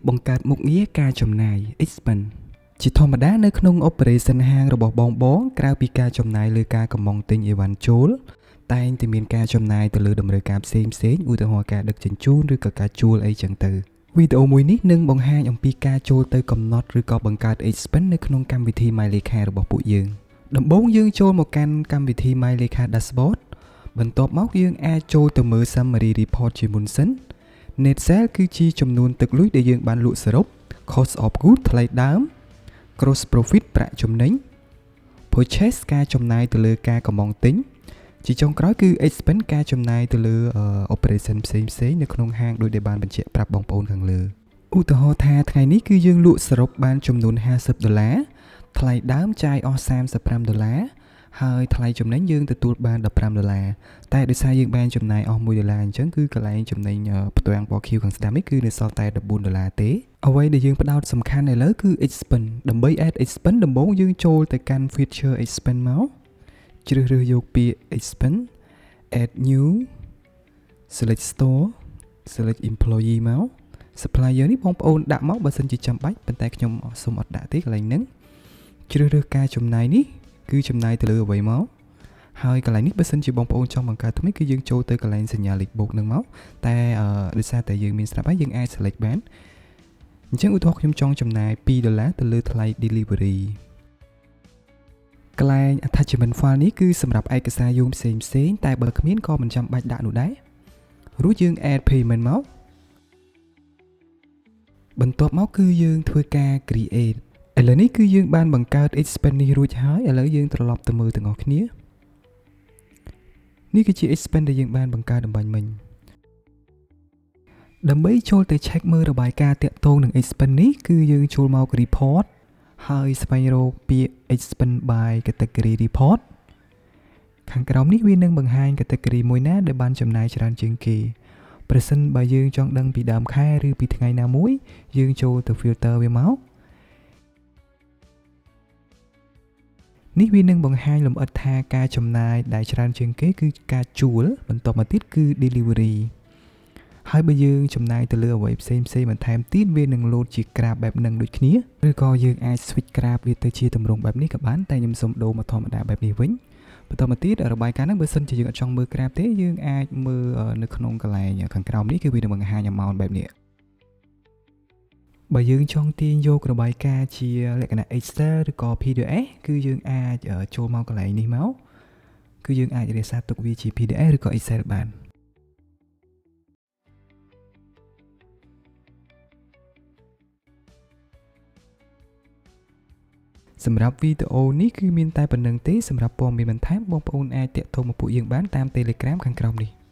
បង្កើតមុខងារការចំណាយ expense ជាធម្មតានៅក្នុង operation ហាងរបស់បងក្រៅពីការចំណាយលើការកម្មង់ទិញអីវ៉ាន់ចូលតែងតែមានការចំណាយទៅលើតម្រូវការផ្សេងឧទាហរណ៍ការដឹកជញ្ជូនឬក៏ការជួលអីចឹងទៅវីដេអូមួយនេះនឹងបង្ហាញអំពីការចូលទៅកំណត់ឬក៏បង្កើត expense នៅក្នុងកម្មវិធី My Lekha របស់ពួកយើងដំបូងយើងចូលមកកាន់កម្មវិធី My Lekha Dashboard បន្ទាប់មកយើងអាចចូលទៅមើល Summary Report ជាមុនសិន Net Sale គឺជាចំនួនទឹកលុយដែលយើងបានលក់សរុប Cost of Goods ថ្លៃដើម Gross Profit ប្រាក់ចំណេញ Purchase ការចំណាយទៅលើការកម្មង់ទិញជាចុងក្រោយគឺ Expense ការចំណាយទៅលើ Operation ផ្សេងនៅក្នុងហាងដូចដែលបានបញ្ជាក់ប្រាប់បងប្អូនខាងលើឧទាហរណ៍ថាថ្ងៃនេះគឺយើងលក់សរុបបានចំនួន$50ថ្លៃដើមចាយអស់$35ហើយថ្លៃចំណេញយើងទទួលបាន$15តែដោយសារយើងបានចំណាយអស់$1អញ្ចឹងគឺកន្លែងចំណេញផ្ទាំងពណ៌ខៀវខាងស្ដាំនេះគឺនៅសល់តែ$14ទេអ្វីដែលយើងផ្ដោតសំខាន់ឥឡូវគឺ expense ដើម្បី add expense ដំបូងយើងចូលទៅកាន់ feature expense មកជ្រើសរើសយកពាក្យ expense add new select store select employee មក supplier នេះបងប្អូនដាក់មកបើសិនជាចាំបាច់ប៉ុន្តែខ្ញុំសូមអត់ដាក់ទេកន្លែងហ្នឹងជ្រើសរើសការចំណាយនេះគឺចំណាយទៅលើអ្វីមកហើយកន្លែងនេះបើសិនជាបងប្អូនចង់បង្កើតថ្មីគឺយើងចូលទៅកន្លែងសញ្ញាលេខបូកនឹងមកតែដោយសារតែយើងមានស្រាប់ហើយយើងអាច select បានអញ្ចឹងឧទាហរណ៍ខ្ញុំចង់ចំណាយ$2ទៅលើថ្លៃ delivery កន្លែង attachment file នេះគឺសម្រាប់ឯកសារយោងផ្សេងតែបើគ្មានក៏មិនចាំបាច់ដាក់នោះដែររួចយើង add payment មកបន្ទាប់មកគឺយើងធ្វើការ create ឥឡូវនេះគឺយើងបានបង្កើត expense នេះរួចហើយឥឡូវយើងត្រឡប់ទៅមើលទាំងអស់គ្នានេះគឺជា expense ដែលយើងបានបង្កើតអំបញ្ញមិញដើម្បីចូលទៅ check មើលរបាយការណ៍តាក់ទងនឹង expense នេះគឺយើងចូលមក report ហើយស្វែងរកពាក្យ expense by category report ខាងក្រោមនេះវានឹងបង្ហាញ category មួយណាដែលបានចំណាយច្រើនជាងគេប្រសិនបើយើងចង់ដឹងពីដើមខែឬពីថ្ងៃណាមួយយើងចូលទៅ filter វាមកនេះវានឹងបង្ហាញលម្អិតថាការចំណាយដែលច្រើនជាងគេគឺការជួលបន្ទាប់មកទៀតគឺ delivery ហើយបើយើងចំណាយទៅលើអ្វីផ្សេងបន្ថែមទៀតវានឹងលោតជាក្រាបបែបហ្នឹងដូចគ្នាឬក៏យើងអាច switch ក្រាបវាទៅជាទម្រង់បែបនេះក៏បានតែខ្ញុំសូមដូរមកធម្មតាបែបនេះវិញបន្តមកទៀតរបាយការណ៍ហ្នឹងបើសិនជាយើងអត់ចង់មើលក្រាបទេយើងអាចមើលនៅក្នុងកន្លែងខាងក្រោមនេះគឺវានឹងបង្ហាញ amount បែបនេះបើយើងចង់ទាញយករបាយការណ៍ជាលក្ខណៈ Excel ឬក៏ PDF គឺយើងអាចចូលមកកន្លែងនេះមកគឺយើងអាចរក្សាទុកវាជា PDF ឬក៏ Excel បានសម្រាប់វីដេអូនេះគឺមានតែប៉ុណ្្នឹងទេសម្រាប់ព័ត៌មានបន្ថែមបងប្អូនអាចតាក់ទងមកពួកយើងបានតាម Telegram ខាងក្រោមនេះ